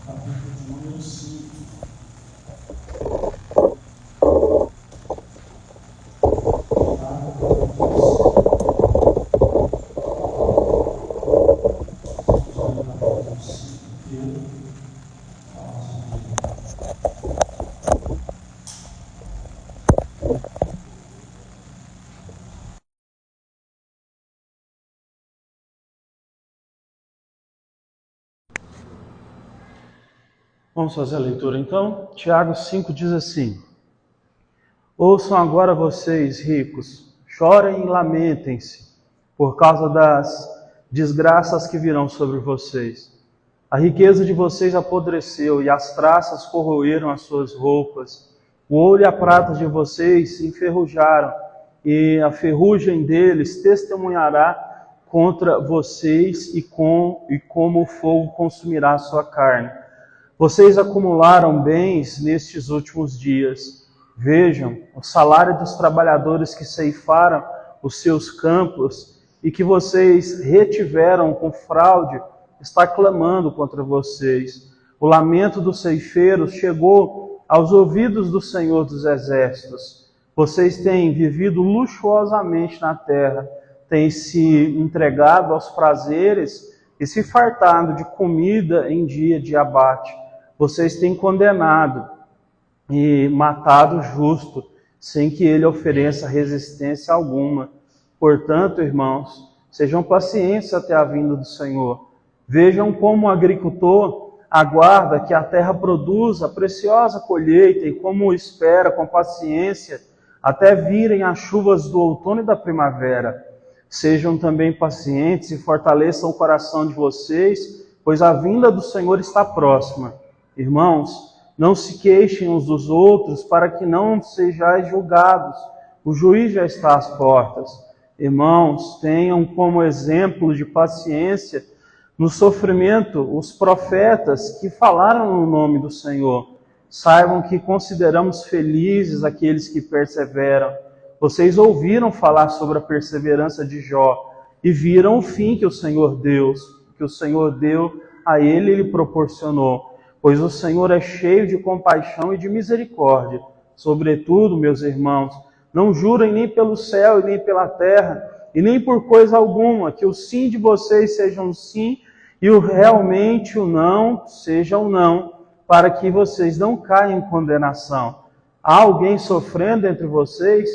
capítulo de número 5. Vamos fazer a leitura então? Tiago 5 diz assim: Ouçam agora vocês, ricos, chorem e lamentem-se por causa das desgraças que virão sobre vocês. A riqueza de vocês apodreceu e as traças corroeram as suas roupas. O ouro e a prata de vocês se enferrujaram e a ferrugem deles testemunhará contra vocês e como o fogo consumirá a sua carne. Vocês acumularam bens nestes últimos dias. Vejam, o salário dos trabalhadores que ceifaram os seus campos e que vocês retiveram com fraude está clamando contra vocês. O lamento dos ceifeiros chegou aos ouvidos do Senhor dos Exércitos. Vocês têm vivido luxuosamente na terra, têm se entregado aos prazeres e se fartado de comida em dia de abate. Vocês têm condenado e matado o justo, sem que ele ofereça resistência alguma. Portanto, irmãos, sejam pacientes até a vinda do Senhor. Vejam como o agricultor aguarda que a terra produza a preciosa colheita e como espera com paciência até virem as chuvas do outono e da primavera. Sejam também pacientes e fortaleçam o coração de vocês, pois a vinda do Senhor está próxima. Irmãos, não se queixem uns dos outros para que não sejais julgados. O juiz já está às portas. Irmãos, tenham como exemplo de paciência no sofrimento os profetas que falaram no nome do Senhor. Saibam que consideramos felizes aqueles que perseveram. Vocês ouviram falar sobre a perseverança de Jó e viram o fim que o Senhor deu a ele e lhe proporcionou. Pois o Senhor é cheio de compaixão e de misericórdia. Sobretudo, meus irmãos, não jurem nem pelo céu e nem pela terra, e nem por coisa alguma, que o sim de vocês seja um sim, e o realmente o não seja um não, para que vocês não caiam em condenação. Há alguém sofrendo entre vocês?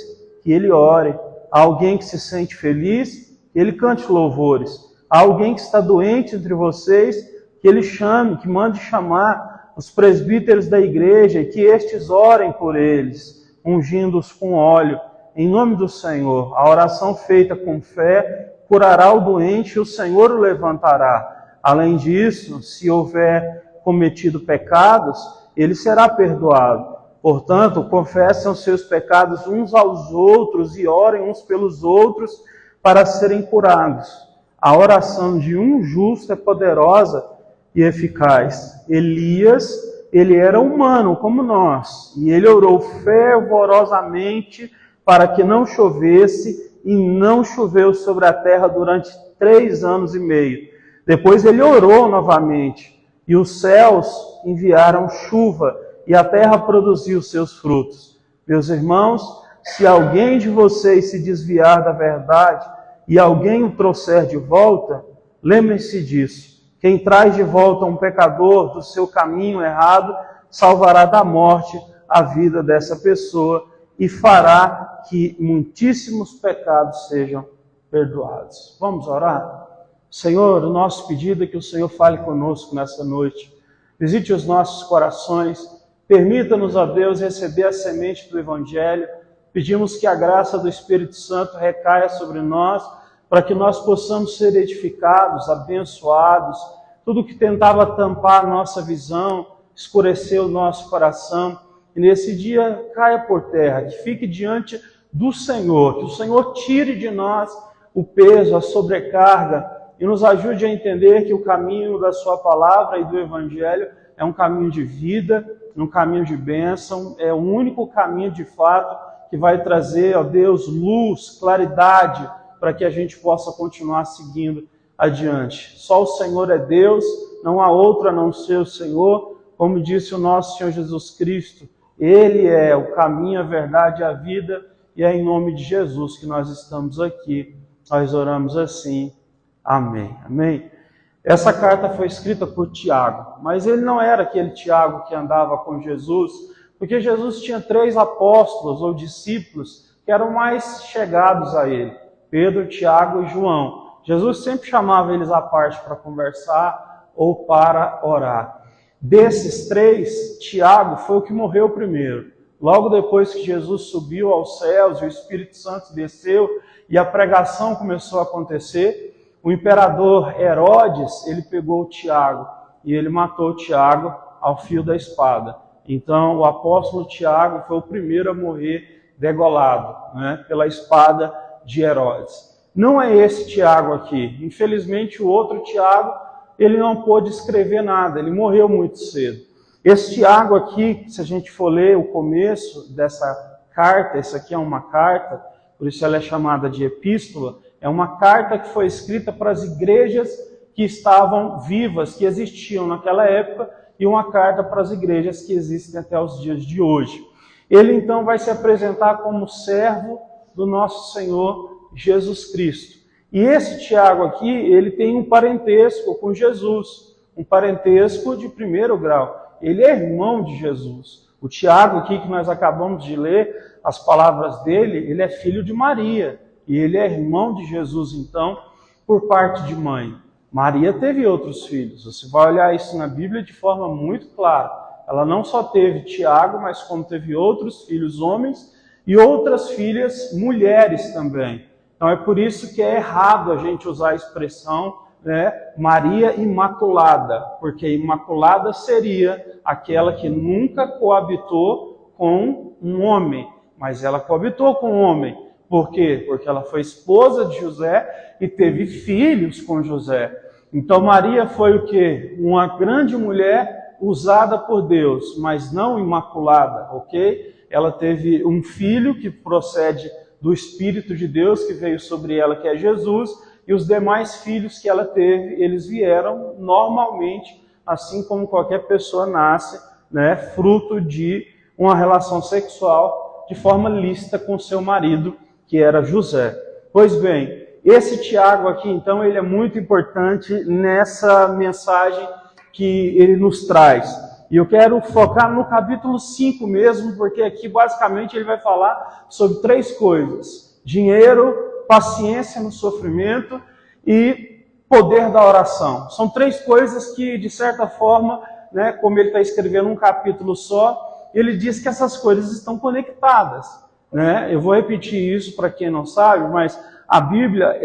Que ele ore. Há alguém que se sente feliz? Que ele cante louvores. Há alguém que está doente entre vocês? Que ele chame, que mande chamar os presbíteros da igreja e que estes orem por eles, ungindo-os com óleo, em nome do Senhor. A oração feita com fé curará o doente e o Senhor o levantará. Além disso, se houver cometido pecados, ele será perdoado. Portanto, confessem os seus pecados uns aos outros e orem uns pelos outros para serem curados. A oração de um justo é poderosa e eficaz. Elias, ele era humano como nós, e ele orou fervorosamente para que não chovesse, e não choveu sobre a terra durante 3 anos e meio. Depois ele orou novamente, e os céus enviaram chuva, e a terra produziu seus frutos. Meus irmãos, se alguém de vocês se desviar da verdade, e alguém o trouxer de volta, lembrem-se disso. Quem traz de volta um pecador do seu caminho errado, salvará da morte a vida dessa pessoa e fará que muitíssimos pecados sejam perdoados. Vamos orar? Senhor, o nosso pedido é que o Senhor fale conosco nessa noite. Visite os nossos corações. Permita-nos, ó Deus, receber a semente do Evangelho. Pedimos que a graça do Espírito Santo recaia sobre nós, para que nós possamos ser edificados, abençoados. Tudo que tentava tampar a nossa visão, escurecer o nosso coração, e nesse dia caia por terra, que fique diante do Senhor, que o Senhor tire de nós o peso, a sobrecarga, e nos ajude a entender que o caminho da sua palavra e do Evangelho é um caminho de vida, um caminho de bênção, é o único caminho de fato que vai trazer, ó Deus, luz, claridade, para que a gente possa continuar seguindo adiante. Só o Senhor é Deus, não há outro a não ser o Senhor. Como disse o nosso Senhor Jesus Cristo, Ele é o caminho, a verdade e a vida, e é em nome de Jesus que nós estamos aqui. Nós oramos assim. Amém. Amém. Essa carta foi escrita por Tiago, mas ele não era aquele Tiago que andava com Jesus, porque Jesus tinha 3 apóstolos ou discípulos que eram mais chegados a ele, Pedro, Tiago e João. Jesus sempre chamava eles à parte para conversar ou para orar. Desses 3, Tiago foi o que morreu primeiro. Logo depois que Jesus subiu aos céus e o Espírito Santo desceu e a pregação começou a acontecer, o imperador Herodes, ele pegou Tiago e ele matou Tiago ao fio da espada. Então, o apóstolo Tiago foi o primeiro a morrer degolado, né, pela espada de Herodes. Não é esse Tiago aqui. Infelizmente, o outro Tiago, ele não pôde escrever nada, ele morreu muito cedo. Esse Tiago aqui, se a gente for ler o começo dessa carta, essa aqui é uma carta, por isso ela é chamada de epístola, é uma carta que foi escrita para as igrejas que estavam vivas, que existiam naquela época, e uma carta para as igrejas que existem até os dias de hoje. Ele então vai se apresentar como servo do nosso Senhor Jesus Cristo. E esse Tiago aqui, ele tem um parentesco com Jesus, um parentesco de 1º grau. Ele é irmão de Jesus. O Tiago aqui que nós acabamos de ler, as palavras dele, ele é filho de Maria. E ele é irmão de Jesus, então, por parte de mãe. Maria teve outros filhos. Você vai olhar isso na Bíblia de forma muito clara. Ela não só teve Tiago, mas como teve outros filhos homens e outras filhas mulheres também. Então é por isso que é errado a gente usar a expressão, né, Maria Imaculada, porque Imaculada seria aquela que nunca coabitou com um homem, mas ela coabitou com um homem. Por quê? Porque ela foi esposa de José e teve filhos com José. Então Maria foi o quê? Uma grande mulher usada por Deus, mas não imaculada, ok? Ela teve um filho que procede do Espírito de Deus que veio sobre ela, que é Jesus, e os demais filhos que ela teve, eles vieram normalmente, assim como qualquer pessoa nasce, né, fruto de uma relação sexual de forma lícita com seu marido, que era José. Pois bem, esse Tiago aqui, então, ele é muito importante nessa mensagem que ele nos traz. E eu quero focar no capítulo 5 mesmo, porque aqui, basicamente, ele vai falar sobre 3 coisas. Dinheiro, paciência no sofrimento e poder da oração. São 3 coisas que, de certa forma, né, como ele está escrevendo um capítulo só, ele diz que essas coisas estão conectadas. Né? Eu vou repetir isso para quem não sabe, mas a Bíblia,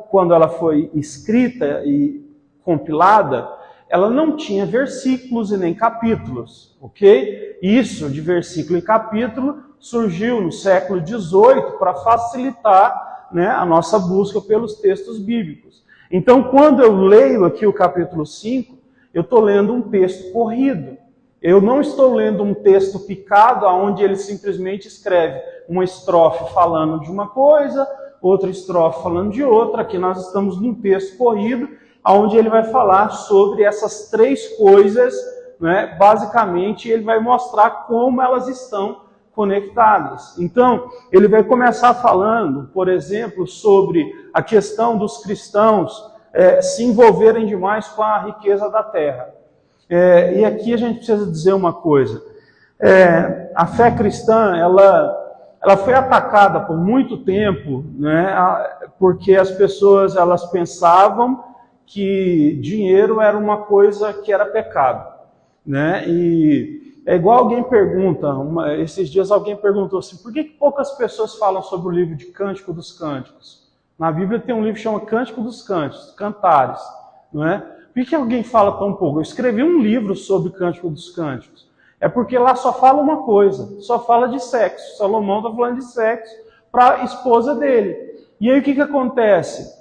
quando ela foi escrita e compilada, ela não tinha versículos e nem capítulos, ok? Isso de versículo e capítulo surgiu no século XVIII para facilitar, né, a nossa busca pelos textos bíblicos. Então, quando eu leio aqui o capítulo 5, eu estou lendo um texto corrido. Eu não estou lendo um texto picado, onde ele simplesmente escreve uma estrofe falando de uma coisa, outra estrofe falando de outra. Aqui nós estamos num texto corrido, onde ele vai falar sobre essas 3 coisas, né? Basicamente, ele vai mostrar como elas estão conectadas. Então, ele vai começar falando, por exemplo, sobre a questão dos cristãos se envolverem demais com a riqueza da terra. E aqui a gente precisa dizer uma coisa. A fé cristã, ela foi atacada por muito tempo, né, porque as pessoas elas pensavam que dinheiro era uma coisa que era pecado. Né? E é igual alguém pergunta, esses dias alguém perguntou assim, por que poucas pessoas falam sobre o livro de Cântico dos Cânticos? Na Bíblia tem um livro que chama Cântico dos Cânticos, Cantares, não é? Por que alguém fala tão pouco? Eu escrevi um livro sobre Cântico dos Cânticos. É porque lá só fala uma coisa, só fala de sexo. Salomão está falando de sexo para a esposa dele. E aí o que acontece?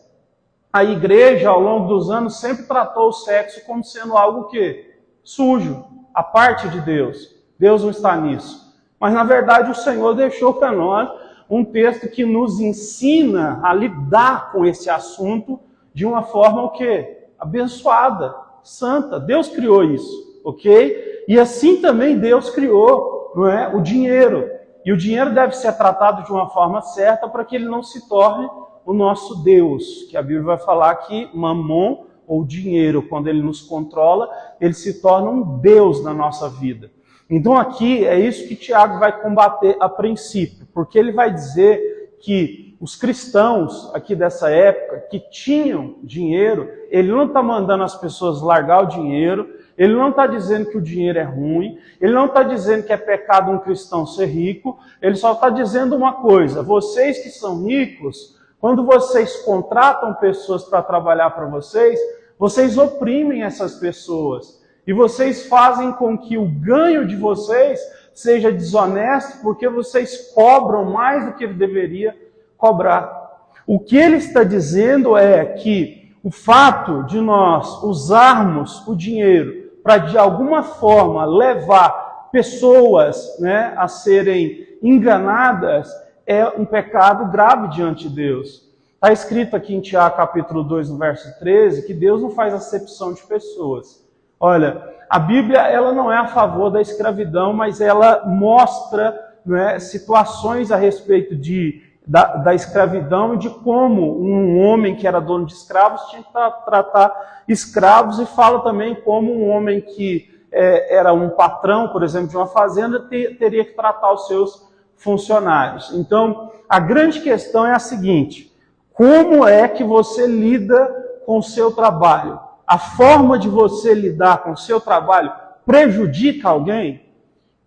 A igreja, ao longo dos anos, sempre tratou o sexo como sendo algo o quê? Sujo, a parte de Deus. Deus não está nisso. Mas, na verdade, o Senhor deixou para nós um texto que nos ensina a lidar com esse assunto de uma forma o quê? Abençoada, santa. Deus criou isso, ok? E assim também Deus criou, não é, o dinheiro. E o dinheiro deve ser tratado de uma forma certa para que ele não se torne o nosso Deus, que a Bíblia vai falar que Mamon, ou dinheiro, quando ele nos controla, ele se torna um Deus na nossa vida. Então aqui é isso que Tiago vai combater a princípio, porque ele vai dizer que os cristãos aqui dessa época, que tinham dinheiro, ele não está mandando as pessoas largar o dinheiro, ele não está dizendo que o dinheiro é ruim, ele não está dizendo que é pecado um cristão ser rico, ele só está dizendo uma coisa: vocês que são ricos, quando vocês contratam pessoas para trabalhar para vocês, vocês oprimem essas pessoas. E vocês fazem com que o ganho de vocês seja desonesto, porque vocês cobram mais do que ele deveria cobrar. O que ele está dizendo é que o fato de nós usarmos o dinheiro para, de alguma forma, levar pessoas, né, a serem enganadas, é um pecado grave diante de Deus. Está escrito aqui em Tiago capítulo 2, no verso 13, que Deus não faz acepção de pessoas. Olha, a Bíblia ela não é a favor da escravidão, mas ela mostra, né, situações a respeito da escravidão e de como um homem que era dono de escravos tinha que tratar escravos, e fala também como um homem que era um patrão, por exemplo, de uma fazenda, teria que tratar os seus funcionários. Então, a grande questão é a seguinte: como é que você lida com o seu trabalho? A forma de você lidar com o seu trabalho prejudica alguém?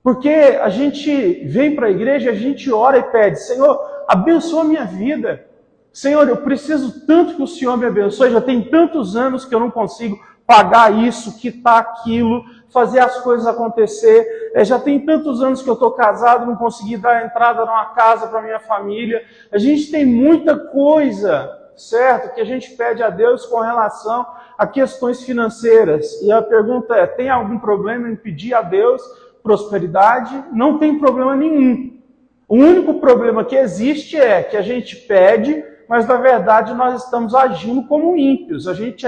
Porque a gente vem para a igreja, a gente ora e pede: Senhor, abençoa a minha vida. Senhor, eu preciso tanto que o Senhor me abençoe, já tem tantos anos que eu não consigo pagar isso, quitar aquilo, fazer as coisas acontecer. Já tem tantos anos que eu estou casado, não consegui dar entrada numa casa para minha família. A gente tem muita coisa, certo, que a gente pede a Deus com relação a questões financeiras. E a pergunta é: tem algum problema em pedir a Deus prosperidade? Não tem problema nenhum. O único problema que existe é que a gente pede, mas na verdade nós estamos agindo como ímpios. A gente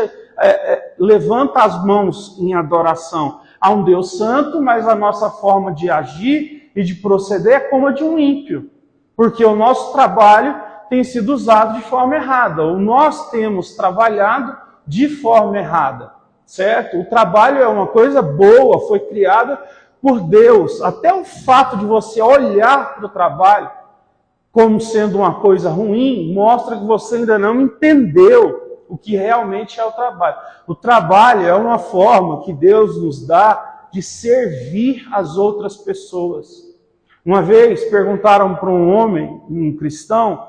levanta as mãos em adoração a um Deus santo, mas a nossa forma de agir e de proceder é como a de um ímpio. Porque o nosso trabalho tem sido usado de forma errada, ou nós temos trabalhado de forma errada, certo? O trabalho é uma coisa boa, foi criada por Deus. Até o fato de você olhar para o trabalho como sendo uma coisa ruim, mostra que você ainda não entendeu o que realmente é o trabalho. O trabalho é uma forma que Deus nos dá de servir as outras pessoas. Uma vez perguntaram para um homem, um cristão,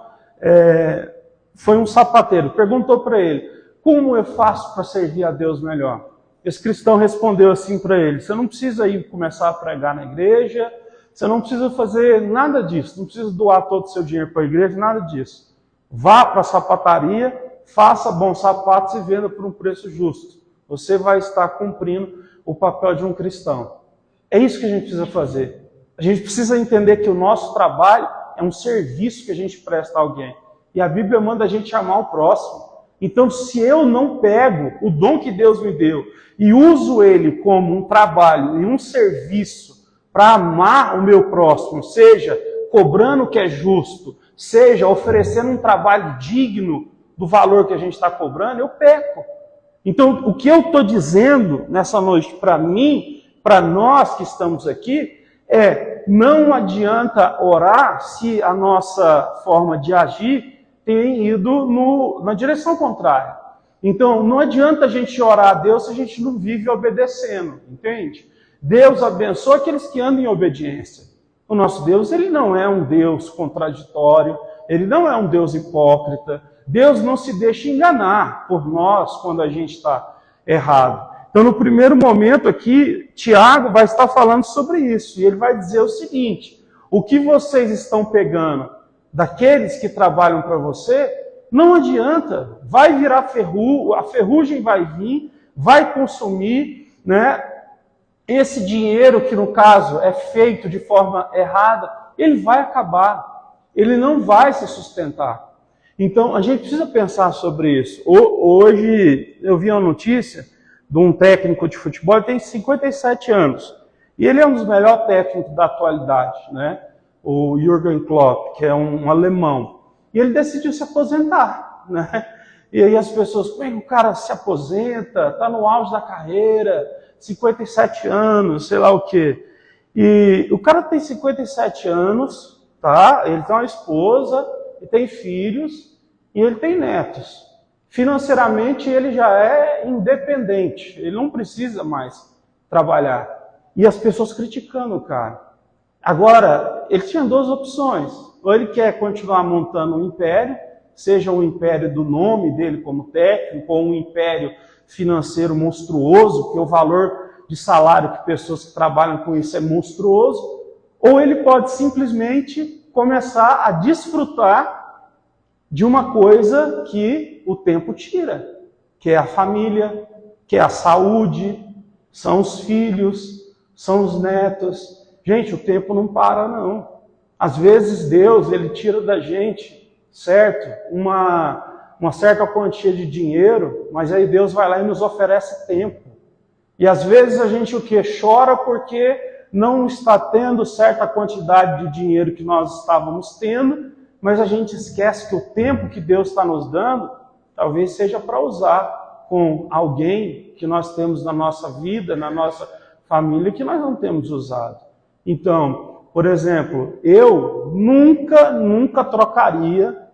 foi um sapateiro, perguntou para ele: como eu faço para servir a Deus melhor? Esse cristão respondeu assim para ele: você não precisa ir começar a pregar na igreja, você não precisa fazer nada disso, não precisa doar todo o seu dinheiro para a igreja, nada disso. Vá para a sapataria, faça bons sapatos e venda por um preço justo. Você vai estar cumprindo o papel de um cristão. É isso que a gente precisa fazer. A gente precisa entender que o nosso trabalho é um serviço que a gente presta a alguém. E a Bíblia manda a gente amar o próximo. Então, se eu não pego o dom que Deus me deu e uso ele como um trabalho e um serviço para amar o meu próximo, seja cobrando o que é justo, seja oferecendo um trabalho digno do valor que a gente está cobrando, eu peco. Então, o que eu estou dizendo nessa noite para mim, para nós que estamos aqui, não adianta orar se a nossa forma de agir tem ido na direção contrária. Então, não adianta a gente orar a Deus se a gente não vive obedecendo, entende? Deus abençoa aqueles que andam em obediência. O nosso Deus, ele não é um Deus contraditório, ele não é um Deus hipócrita. Deus não se deixa enganar por nós quando a gente está errado. Então, no primeiro momento aqui, Tiago vai estar falando sobre isso. E ele vai dizer o seguinte: o que vocês estão pegando daqueles que trabalham para você, não adianta. Vai virar a ferrugem vai vir, vai consumir, né? Esse dinheiro que, no caso, é feito de forma errada, ele vai acabar. Ele não vai se sustentar. Então, a gente precisa pensar sobre isso. Hoje, eu vi uma notícia de um técnico de futebol, ele tem 57 anos. E ele é um dos melhores técnicos da atualidade, né? O Jürgen Klopp, que é um alemão. E ele decidiu se aposentar, né? E aí as pessoas, como é que o cara se aposenta, está no auge da carreira, 57 anos, sei lá o quê. E o cara tem 57 anos, tá? Ele tem uma esposa, ele tem filhos e ele tem netos. Financeiramente ele já é independente, ele não precisa mais trabalhar. E as pessoas criticando o cara. Agora, ele tinha duas opções. Ou ele quer continuar montando um império, seja um império do nome dele como técnico, ou um império financeiro monstruoso, porque o valor de salário que pessoas que trabalham com isso é monstruoso, ou ele pode simplesmente começar a desfrutar de uma coisa que o tempo tira, que é a família, que é a saúde, são os filhos, são os netos. Gente, o tempo não para, não. Às vezes Deus, ele tira da gente, certo? Uma certa quantia de dinheiro, mas aí Deus vai lá e nos oferece tempo. E às vezes a gente o quê? Chora porque não está tendo certa quantidade de dinheiro que nós estávamos tendo, mas a gente esquece que o tempo que Deus está nos dando, talvez seja para usar com alguém que nós temos na nossa vida, na nossa família, que nós não temos usado. Então, por exemplo, eu nunca trocaria,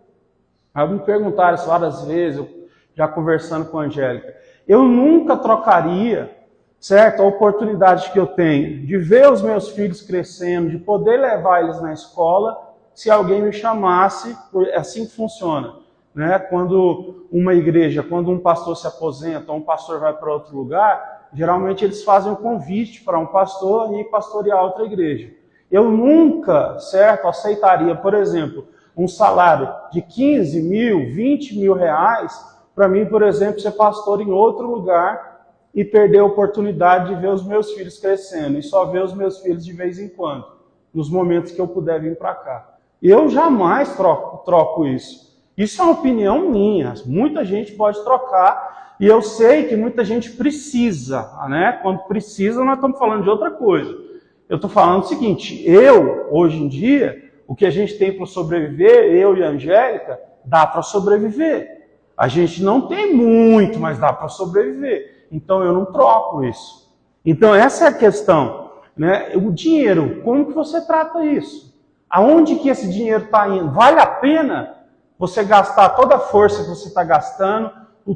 me perguntaram isso várias vezes, eu já conversando com a Angélica, eu nunca trocaria, certo, a oportunidade que eu tenho de ver os meus filhos crescendo, de poder levar eles na escola, se alguém me chamasse, é assim que funciona, né? Quando uma igreja, quando um pastor se aposenta, ou um pastor vai para outro lugar, geralmente eles fazem um convite para um pastor e pastorear outra igreja. Eu nunca, certo, aceitaria, por exemplo, um salário de 15 mil, 20 mil reais, para mim, por exemplo, ser pastor em outro lugar e perder a oportunidade de ver os meus filhos crescendo e só ver os meus filhos de vez em quando, nos momentos que eu puder vir para cá. Eu jamais troco isso. Isso é uma opinião minha. Muita gente pode trocar e eu sei que muita gente precisa, né? Quando precisa, nós estamos falando de outra coisa. Eu estou falando o seguinte, hoje em dia, o que a gente tem para sobreviver, eu e a Angélica, dá para sobreviver. A gente não tem muito, mas dá para sobreviver. Então eu não troco isso. Então essa é a questão, né? O dinheiro, como que você trata isso? Aonde que esse dinheiro está indo? Vale a pena você gastar toda a força que você está gastando,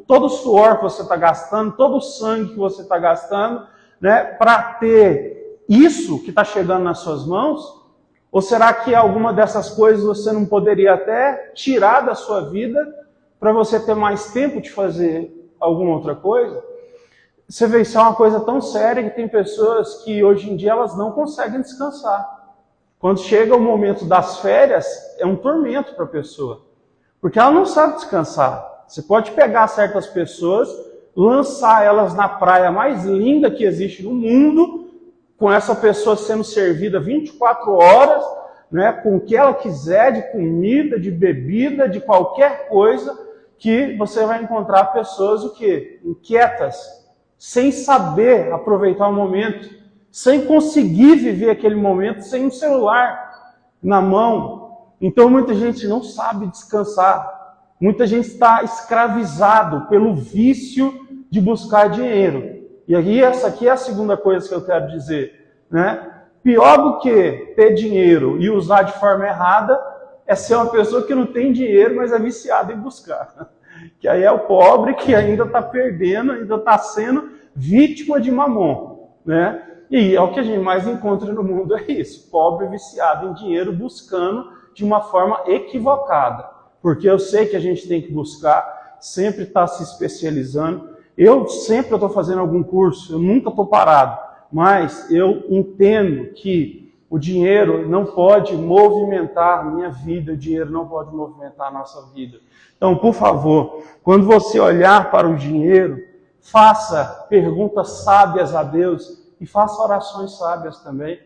todo o suor que você está gastando, todo o sangue que você está gastando, né, para ter isso que está chegando nas suas mãos? Ou será que alguma dessas coisas você não poderia até tirar da sua vida para você ter mais tempo de fazer alguma outra coisa? Você vê, isso é uma coisa tão séria que tem pessoas que hoje em dia elas não conseguem descansar. Quando chega o momento das férias, é um tormento para a pessoa, porque ela não sabe descansar. Você pode pegar certas pessoas, lançar elas na praia mais linda que existe no mundo, com essa pessoa sendo servida 24 horas, né, com o que ela quiser, de comida, de bebida, de qualquer coisa, que você vai encontrar pessoas o quê? Inquietas, sem saber aproveitar o momento, sem conseguir viver aquele momento, sem um celular na mão. Então muita gente não sabe descansar. Muita gente está escravizado pelo vício de buscar dinheiro. E aí essa aqui é a segunda coisa que eu quero dizer, né? Pior do que ter dinheiro e usar de forma errada é ser uma pessoa que não tem dinheiro, mas é viciada em buscar. Que aí é o pobre que ainda está perdendo, ainda está sendo vítima de mamon, né? E é o que a gente mais encontra no mundo, é isso. Pobre viciado em dinheiro buscando de uma forma equivocada. Porque eu sei que a gente tem que buscar, sempre estar se especializando. Eu sempre estou fazendo algum curso, eu nunca estou parado. Mas eu entendo que o dinheiro não pode movimentar a minha vida, o dinheiro não pode movimentar a nossa vida. Então, por favor, quando você olhar para o dinheiro, faça perguntas sábias a Deus e faça orações sábias também.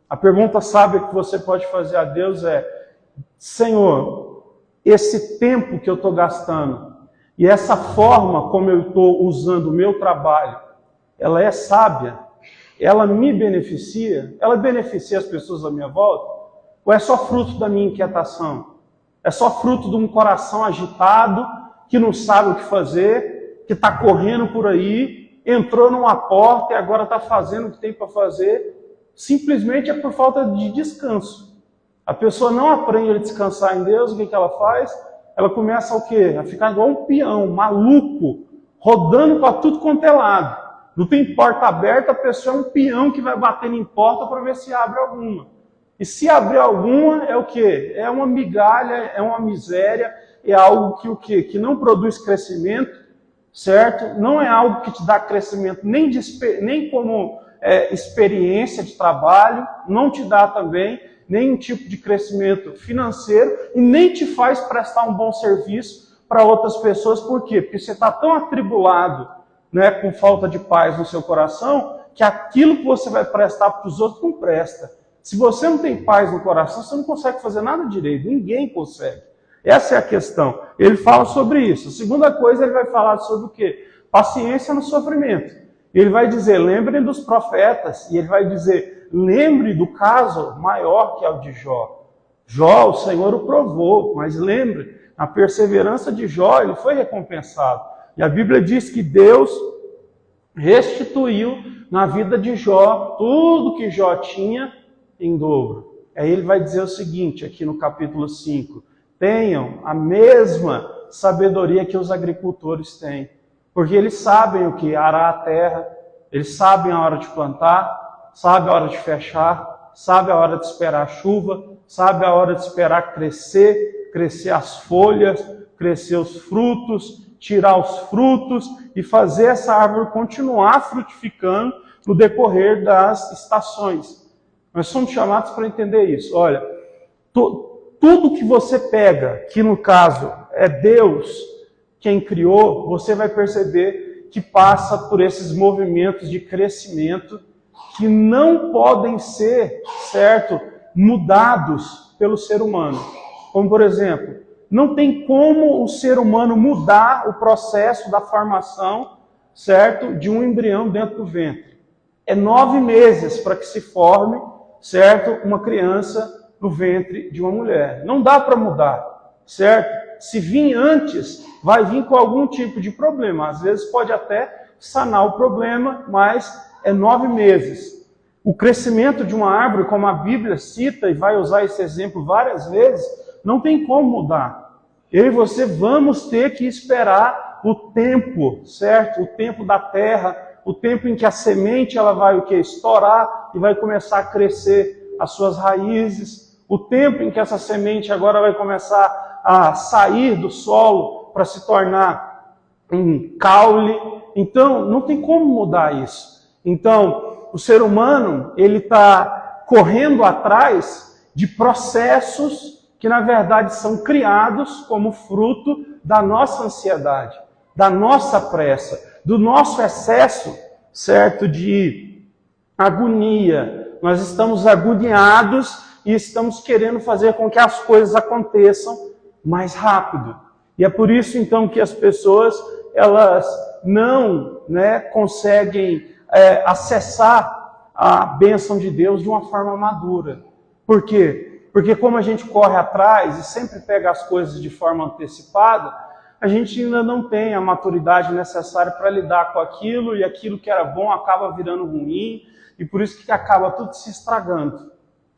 A pergunta sábia que você pode fazer a Deus é: Senhor, esse tempo que eu estou gastando e essa forma como eu estou usando o meu trabalho, ela é sábia? Ela me beneficia? Ela beneficia as pessoas à minha volta? Ou é só fruto da minha inquietação? É só fruto de um coração agitado, que não sabe o que fazer, que está correndo por aí, entrou numa porta e agora está fazendo o que tem para fazer? Simplesmente é por falta de descanso. A pessoa não aprende a descansar em Deus, o que ela faz? Ela começa o quê? A ficar igual um peão, maluco, rodando para tudo quanto é lado. Não tem porta aberta, a pessoa é um peão que vai batendo em porta para ver se abre alguma. E se abrir alguma, é o quê? É uma migalha, é uma miséria, é algo que o quê? Que não produz crescimento, certo? Não é algo que te dá crescimento nem como experiência de trabalho, não te dá também nenhum tipo de crescimento financeiro e nem te faz prestar um bom serviço para outras pessoas. Por quê? Porque você está tão atribulado, né, com falta de paz no seu coração, que aquilo que você vai prestar para os outros não presta. Se você não tem paz no coração, você não consegue fazer nada direito, ninguém consegue. Essa é a questão. Ele fala sobre isso. A segunda coisa, ele vai falar sobre o quê? Paciência no sofrimento. Ele vai dizer, lembrem dos profetas, e ele vai dizer, lembre do caso maior que é o de Jó. Jó, o Senhor o provou, mas lembre, a perseverança de Jó, ele foi recompensado. E a Bíblia diz que Deus restituiu na vida de Jó tudo que Jó tinha em dobro. Aí ele vai dizer o seguinte, aqui no capítulo 5, tenham a mesma sabedoria que os agricultores têm, porque eles sabem o que arar a terra, eles sabem a hora de plantar, sabem a hora de fechar, sabem a hora de esperar a chuva, sabem a hora de esperar crescer as folhas, crescer os frutos, tirar os frutos e fazer essa árvore continuar frutificando no decorrer das estações. Nós somos chamados para entender isso. Olha, tudo que você pega, que no caso é Deus quem criou, você vai perceber que passa por esses movimentos de crescimento que não podem ser, certo, mudados pelo ser humano. Como, por exemplo, não tem como o ser humano mudar o processo da formação, certo, de um embrião dentro do ventre. É 9 meses para que se forme, certo, uma criança no ventre de uma mulher. Não dá para mudar, certo? Se vir antes, vai vir com algum tipo de problema. Às vezes pode até sanar o problema, mas é 9 meses. O crescimento de uma árvore, como a Bíblia cita e vai usar esse exemplo várias vezes, não tem como mudar. Eu e você vamos ter que esperar o tempo, certo? O tempo da terra, o tempo em que a semente ela vai o quê? Estourar e vai começar a crescer as suas raízes. O tempo em que essa semente agora vai começar a sair do solo para se tornar um caule. Então, não tem como mudar isso. Então, o ser humano, ele está correndo atrás de processos que, na verdade, são criados como fruto da nossa ansiedade, da nossa pressa, do nosso excesso, certo, de agonia. Nós estamos agoniados e estamos querendo fazer com que as coisas aconteçam mais rápido. E é por isso, então, que as pessoas, elas não, conseguem acessar a bênção de Deus de uma forma madura. Por quê? Porque como a gente corre atrás e sempre pega as coisas de forma antecipada, a gente ainda não tem a maturidade necessária para lidar com aquilo, e aquilo que era bom acaba virando ruim, e por isso que acaba tudo se estragando.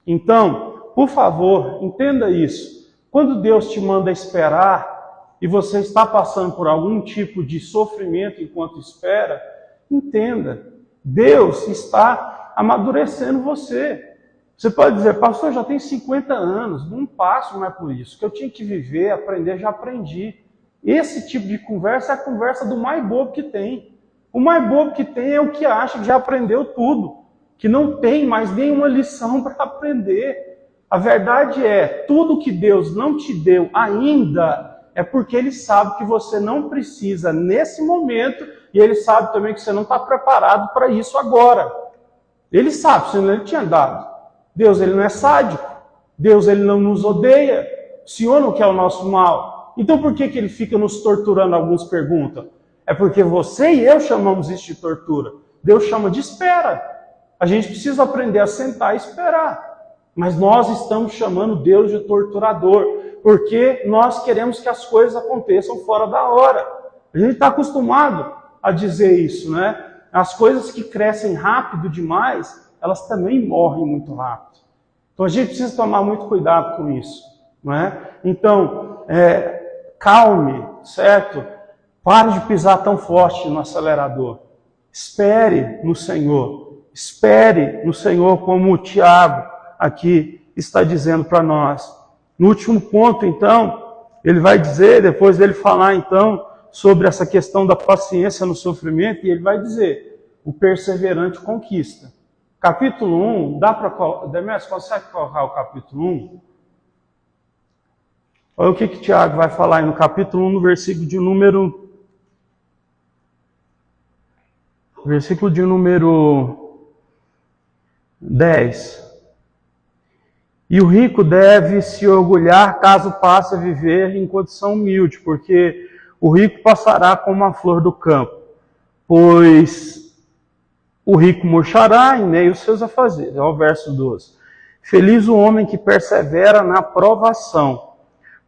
Então, por favor, entenda isso. Quando Deus te manda esperar, e você está passando por algum tipo de sofrimento enquanto espera, entenda, Deus está amadurecendo você. Você pode dizer, pastor, já tem 50 anos, não passo mais por isso. O que eu tinha que viver, aprender, já aprendi. Esse tipo de conversa é a conversa do mais bobo que tem. O mais bobo que tem é o que acha que já aprendeu tudo, que não tem mais nenhuma lição para aprender. A verdade é, tudo que Deus não te deu ainda é porque Ele sabe que você não precisa nesse momento, e Ele sabe também que você não está preparado para isso agora. Ele sabe, senão Ele tinha dado. Deus, Ele não é sádico. Deus, Ele não nos odeia. O Senhor não quer o nosso mal. Então por que ele fica nos torturando? Alguns perguntam. É porque você e eu chamamos isso de tortura. Deus chama de espera. A gente precisa aprender a sentar e esperar. Mas nós estamos chamando Deus de torturador, porque nós queremos que as coisas aconteçam fora da hora. A gente está acostumado a dizer isso, né? As coisas que crescem rápido demais, elas também morrem muito rápido. Então a gente precisa tomar muito cuidado com isso, não é? Então, calme, certo? Pare de pisar tão forte no acelerador. Espere no Senhor. Espere no Senhor, como o Tiago aqui está dizendo para nós. No último ponto, então, ele vai dizer, depois dele falar, então, sobre essa questão da paciência no sofrimento, e ele vai dizer, o perseverante conquista. Capítulo 1, dá para... Demetrio, consegue colocar o capítulo 1? Olha o que Tiago vai falar aí no capítulo 1, no versículo de número 10. E o rico deve se orgulhar caso passe a viver em condição humilde, porque o rico passará como a flor do campo, pois o rico murchará em meio aos seus afazeres. É o verso 12. Feliz o homem que persevera na provação,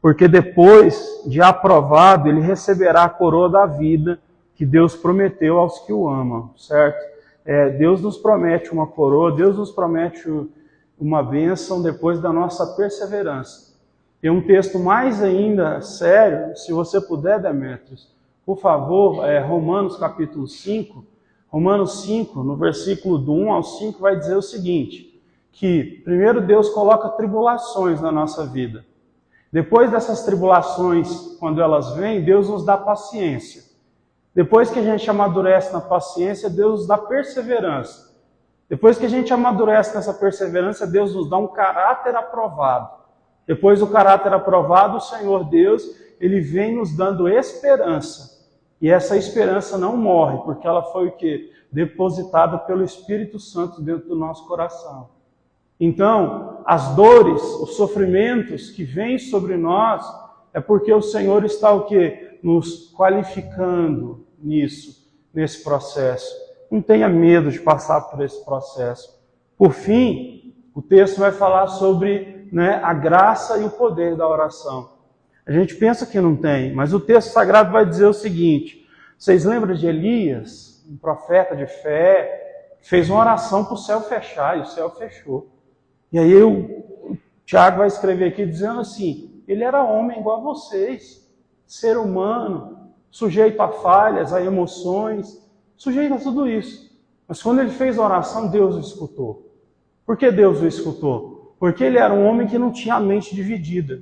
porque depois de aprovado ele receberá a coroa da vida que Deus prometeu aos que o amam, certo? Deus nos promete uma coroa, Deus nos promete uma bênção depois da nossa perseverança. Tem um texto mais ainda sério, se você puder, Demetrios, por favor, Romanos capítulo 5. Romanos 5, no versículo do 1 ao 5, vai dizer o seguinte, que primeiro Deus coloca tribulações na nossa vida. Depois dessas tribulações, quando elas vêm, Deus nos dá paciência. Depois que a gente amadurece na paciência, Deus nos dá perseverança. Depois que a gente amadurece nessa perseverança, Deus nos dá um caráter aprovado. Depois do caráter aprovado, o Senhor Deus, Ele vem nos dando esperança. E essa esperança não morre, porque ela foi o quê? Depositada pelo Espírito Santo dentro do nosso coração. Então, as dores, os sofrimentos que vêm sobre nós, é porque o Senhor está o quê? Nos qualificando nisso, nesse processo. Não tenha medo de passar por esse processo. Por fim, o texto vai falar sobre, a graça e o poder da oração. A gente pensa que não tem, mas o texto sagrado vai dizer o seguinte, vocês lembram de Elias, um profeta de fé, que fez uma oração para o céu fechar, e o céu fechou. E aí o Tiago vai escrever aqui dizendo assim, ele era homem igual a vocês, ser humano, sujeito a falhas, a emoções, sujeito a tudo isso. Mas quando ele fez a oração, Deus o escutou. Por que Deus o escutou? Porque ele era um homem que não tinha a mente dividida.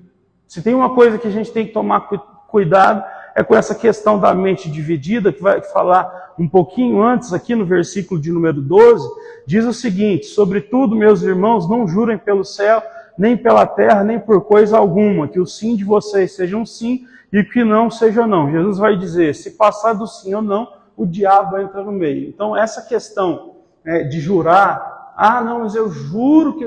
Se tem uma coisa que a gente tem que tomar cuidado, é com essa questão da mente dividida, que vai falar um pouquinho antes, aqui no versículo de número 12, diz o seguinte, sobretudo, meus irmãos, não jurem pelo céu, nem pela terra, nem por coisa alguma, que o sim de vocês seja um sim e que não seja não. Jesus vai dizer, se passar do sim ou não, o diabo entra no meio. Então, essa questão de jurar, não, mas eu juro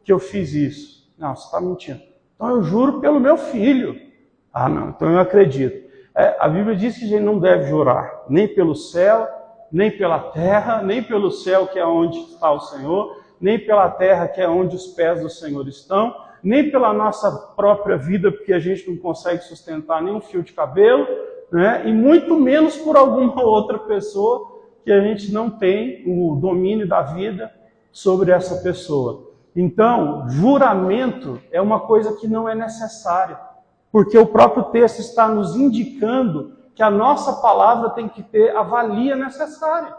que eu fiz isso. Não, você está mentindo. Então, eu juro pelo meu filho. Não, então eu acredito. A Bíblia diz que a gente não deve jurar, nem pelo céu, nem pela terra, nem pelo céu, que é onde está o Senhor, nem pela terra, que é onde os pés do Senhor estão, nem pela nossa própria vida, porque a gente não consegue sustentar nem um fio de cabelo, e muito menos por alguma outra pessoa que a gente não tem o domínio da vida sobre essa pessoa. Então, juramento é uma coisa que não é necessária, porque o próprio texto está nos indicando que a nossa palavra tem que ter a valia necessária.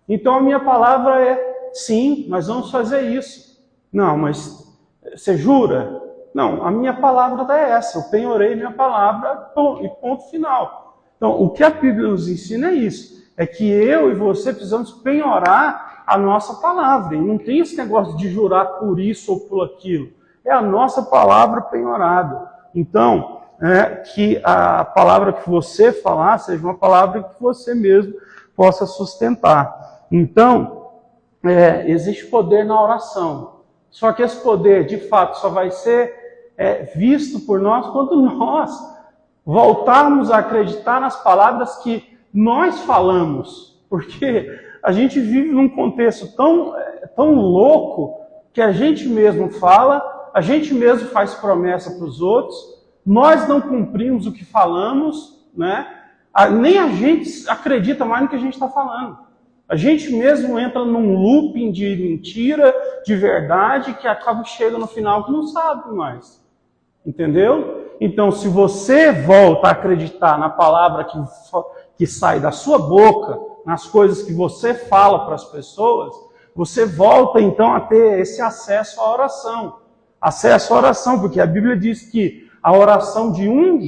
Então, a minha palavra é, sim, nós vamos fazer isso. Não, mas você jura? Não, a minha palavra é essa, eu penhorei minha palavra e ponto final. Então, o que a Bíblia nos ensina é isso, é que eu e você precisamos penhorar a nossa palavra. E não tem esse negócio de jurar por isso ou por aquilo. É a nossa palavra penhorada. Então, que a palavra que você falar seja uma palavra que você mesmo possa sustentar. Então, existe poder na oração. Só que esse poder, de fato, só vai ser visto por nós quando nós voltarmos a acreditar nas palavras que nós falamos. Porque a gente vive num contexto tão louco que a gente mesmo fala, a gente mesmo faz promessa para os outros, nós não cumprimos o que falamos, né? Nem a gente acredita mais no que a gente está falando. A gente mesmo entra num looping de mentira, de verdade, que chega no final que não sabe mais. Entendeu? Então, se você volta a acreditar na palavra que sai da sua boca, nas coisas que você fala para as pessoas, você volta então a ter esse acesso à oração. Acesso à oração, porque a Bíblia diz que a oração de um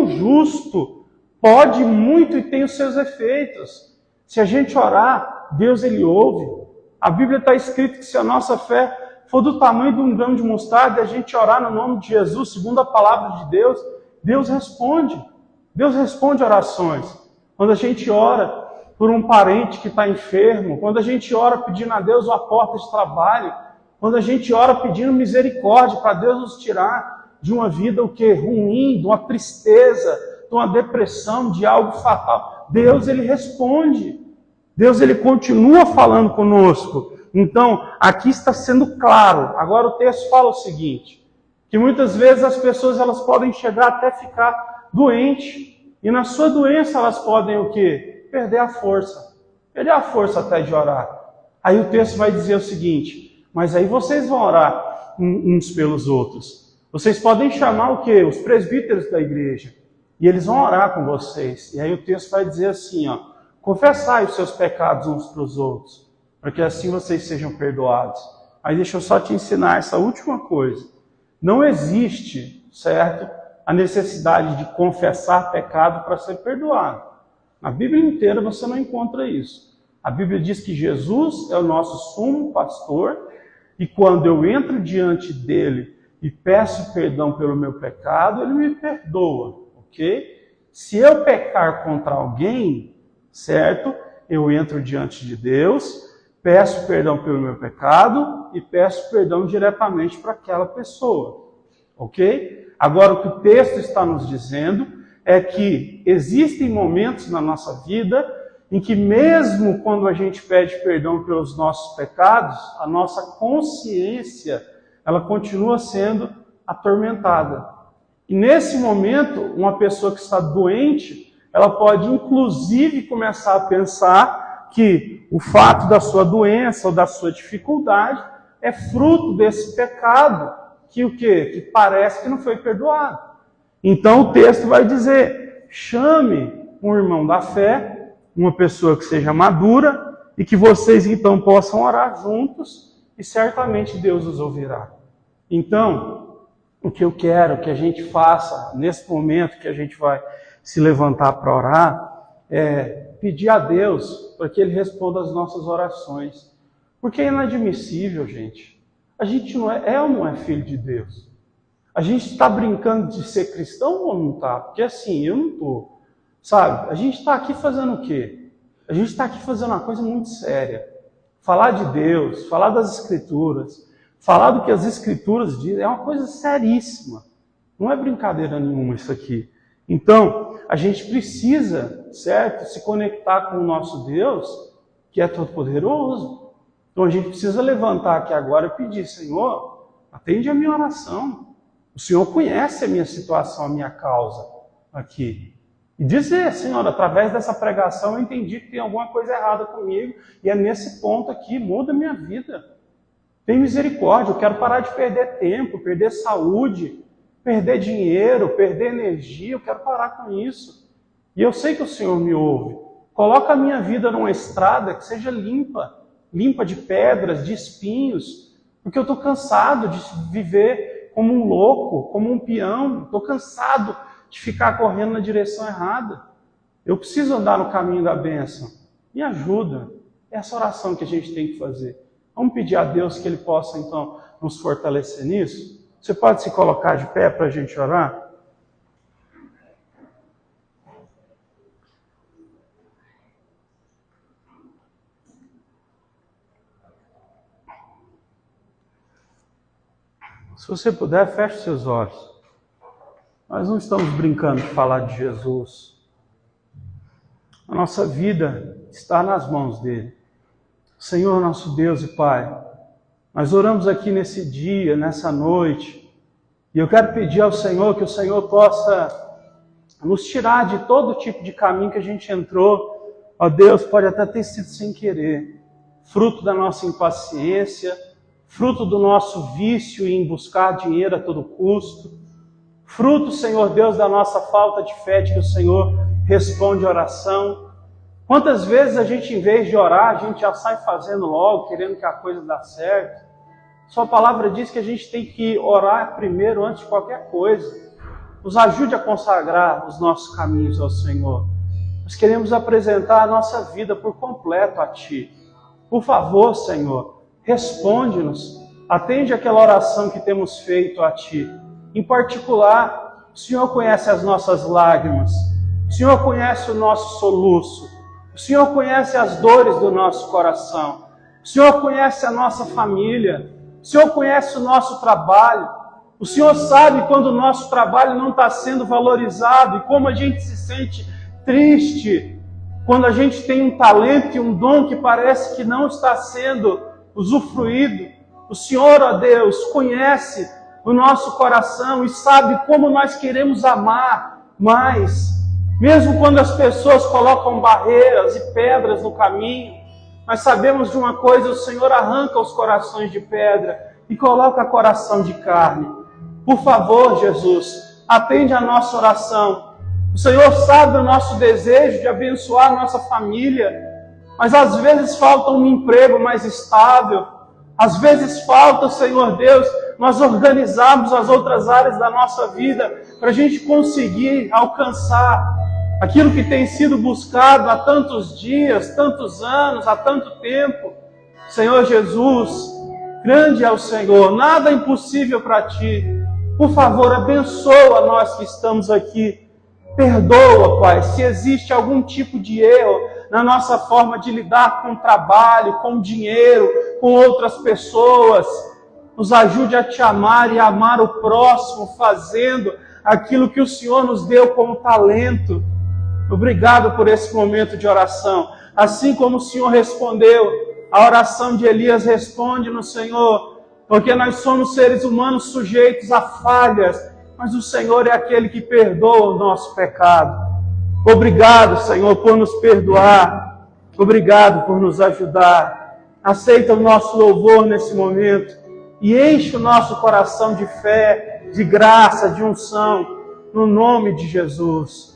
justo pode muito e tem os seus efeitos. Se a gente orar, Deus ele ouve. A Bíblia está escrito que se a nossa fé for do tamanho de um grão de mostarda e a gente orar no nome de Jesus, segundo a palavra de Deus, Deus responde. Deus responde orações. Quando a gente ora por um parente que está enfermo, quando a gente ora pedindo a Deus uma porta de trabalho, quando a gente ora pedindo misericórdia para Deus nos tirar de uma vida ruim, de uma tristeza, de uma depressão, de algo fatal, Deus ele responde. Deus ele continua falando conosco. Então, aqui está sendo claro. Agora o texto fala o seguinte, que muitas vezes as pessoas elas podem chegar até ficar doentes. E na sua doença elas podem o quê? Perder a força. Perder a força até de orar. Aí o texto vai dizer o seguinte, mas aí vocês vão orar uns pelos outros. Vocês podem chamar o quê? Os presbíteros da igreja. E eles vão orar com vocês. E aí o texto vai dizer assim, confessai os seus pecados uns para os outros, para que assim vocês sejam perdoados. Aí deixa eu só te ensinar essa última coisa. Não existe, certo, a necessidade de confessar pecado para ser perdoado. Na Bíblia inteira você não encontra isso. A Bíblia diz que Jesus é o nosso sumo pastor e quando eu entro diante dele e peço perdão pelo meu pecado, ele me perdoa, ok? Se eu pecar contra alguém, certo? Eu entro diante de Deus, peço perdão pelo meu pecado e peço perdão diretamente para aquela pessoa, ok? Agora, o que o texto está nos dizendo é que existem momentos na nossa vida em que mesmo quando a gente pede perdão pelos nossos pecados, a nossa consciência, ela continua sendo atormentada. E nesse momento, uma pessoa que está doente, ela pode inclusive começar a pensar que o fato da sua doença ou da sua dificuldade é fruto desse pecado, que o quê? Que parece que não foi perdoado. Então o texto vai dizer, chame um irmão da fé, uma pessoa que seja madura, e que vocês então possam orar juntos, e certamente Deus os ouvirá. Então, o que eu quero que a gente faça, nesse momento que a gente vai se levantar para orar, é pedir a Deus para que Ele responda as nossas orações. Porque é inadmissível, gente. A gente não é ou não é filho de Deus? A gente está brincando de ser cristão ou não está? Porque assim, eu não estou. Sabe? A gente está aqui fazendo o quê? A gente está aqui fazendo uma coisa muito séria. Falar de Deus, falar das Escrituras, falar do que as Escrituras dizem, é uma coisa seríssima. Não é brincadeira nenhuma isso aqui. Então, a gente precisa, certo, se conectar com o nosso Deus, que é todo-poderoso. Então a gente precisa levantar aqui agora e pedir, Senhor, atende a minha oração. O Senhor conhece a minha situação, a minha causa aqui. E dizer, Senhor, através dessa pregação eu entendi que tem alguma coisa errada comigo e é nesse ponto aqui, muda a minha vida. Tem misericórdia, eu quero parar de perder tempo, perder saúde, perder dinheiro, perder energia, eu quero parar com isso. E eu sei que o Senhor me ouve. Coloca a minha vida numa estrada que seja limpa de pedras, de espinhos, porque eu estou cansado de viver como um louco, como um peão, estou cansado de ficar correndo na direção errada. Eu preciso andar no caminho da bênção. Me ajuda. É essa oração que a gente tem que fazer. Vamos pedir a Deus que Ele possa, então, nos fortalecer nisso? Você pode se colocar de pé para a gente orar? Se você puder, feche seus olhos. Nós não estamos brincando de falar de Jesus. A nossa vida está nas mãos dele. Senhor, nosso Deus e Pai, nós oramos aqui nesse dia, nessa noite, e eu quero pedir ao Senhor que o Senhor possa nos tirar de todo tipo de caminho que a gente entrou. Ó Deus, pode até ter sido sem querer, fruto da nossa impaciência, fruto do nosso vício em buscar dinheiro a todo custo, fruto, Senhor Deus, da nossa falta de fé de que o Senhor responde a oração. Quantas vezes a gente, em vez de orar, a gente já sai fazendo logo, querendo que a coisa dê certo. Sua palavra diz que a gente tem que orar primeiro, antes de qualquer coisa. Nos ajude a consagrar os nossos caminhos ao Senhor. Nós queremos apresentar a nossa vida por completo a Ti. Por favor, Senhor, responde-nos. Atende aquela oração que temos feito a Ti. Em particular, o Senhor conhece as nossas lágrimas. O Senhor conhece o nosso soluço. O Senhor conhece as dores do nosso coração. O Senhor conhece a nossa família. O Senhor conhece o nosso trabalho. O Senhor sabe quando o nosso trabalho não está sendo valorizado e como a gente se sente triste quando a gente tem um talento e um dom que parece que não está sendo usufruído. O Senhor, ó Deus, conhece o nosso coração e sabe como nós queremos amar mais. Mesmo quando as pessoas colocam barreiras e pedras no caminho, nós sabemos de uma coisa: o Senhor arranca os corações de pedra e coloca coração de carne. Por favor, Jesus, atende a nossa oração. O Senhor sabe o nosso desejo de abençoar a nossa família, mas às vezes falta um emprego mais estável. Às vezes falta, Senhor Deus, nós organizarmos as outras áreas da nossa vida para a gente conseguir alcançar aquilo que tem sido buscado há tantos dias, tantos anos, há tanto tempo. Senhor Jesus, grande é o Senhor, nada é impossível para Ti. Por favor, abençoa nós que estamos aqui. Perdoa, Pai, se existe algum tipo de erro na nossa forma de lidar com o trabalho, com o dinheiro, com outras pessoas. Nos ajude a Te amar e a amar o próximo, fazendo aquilo que o Senhor nos deu como talento. Obrigado por esse momento de oração. Assim como o Senhor respondeu, a oração de Elias responde no Senhor, porque nós somos seres humanos sujeitos a falhas, mas o Senhor é aquele que perdoa o nosso pecado. Obrigado, Senhor, por nos perdoar. Obrigado por nos ajudar. Aceita o nosso louvor nesse momento e enche o nosso coração de fé, de graça, de unção, no nome de Jesus.